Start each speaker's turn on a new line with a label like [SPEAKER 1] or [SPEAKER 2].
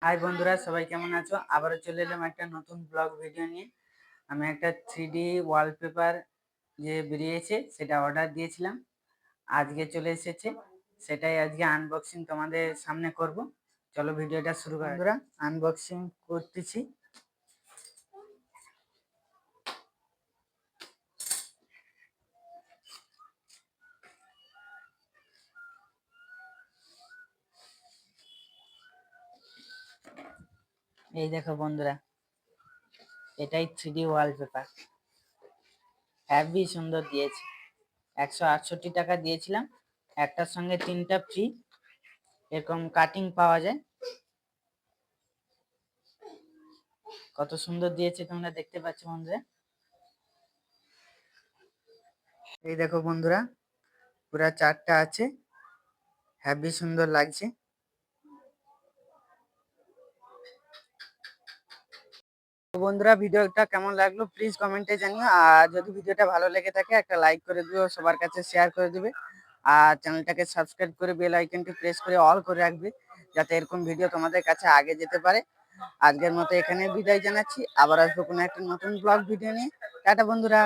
[SPEAKER 1] High বন্ধুরা, সবাই কেমন আছো? আবারও চলে এলাম একটা নতুন ব্লগ ভিডিও নিয়ে। আমি একটা 3D ওয়ালপেপার যে বেরিয়েছে সেটা অর্ডার দিয়েছিলাম, আজকে চলে এসেছে। সেটাই আজকে আনবক্সিং তোমাদের সামনে করব। চলো ভিডিওটা শুরু করা যাক। বন্ধুরা, আনবক্সিং করতেছি। এই দেখো বন্ধুরা, এটাই 3D ওয়ালপেপার। হেভি সুন্দর দিয়েছে। 168 টাকা দিয়েছিলাম, একটার সঙ্গে 3টা ফ্রি। এরকম কাটিং পাওয়া যায়। কত সুন্দর দিয়েছে তোমরা দেখতে পাচ্ছ বন্ধুরা। এই দেখো বন্ধুরা, পুরা 4টা আছে। হেভি সুন্দর লাগছে। তো বন্ধুরা, ভিডিওটা কেমন লাগলো প্লিজ কমেন্টে জানিও। আর যদি ভিডিওটা ভালো লেগে থাকে একটা লাইক করে দিও, সবার কাছে শেয়ার করে দিবে। আর চ্যানেলটাকে সাবস্ক্রাইব করে বেল আইকনটি প্রেস করে অল করে রাখবে, যাতে এরকম ভিডিও তোমাদের কাছে আগে যেতে পারে। আজকের মতো এখানে বিদায় জানাচ্ছি, আবার আসবো কোনো একটা নতুন ব্লগ ভিডিও নিয়ে। টাটা বন্ধুরা।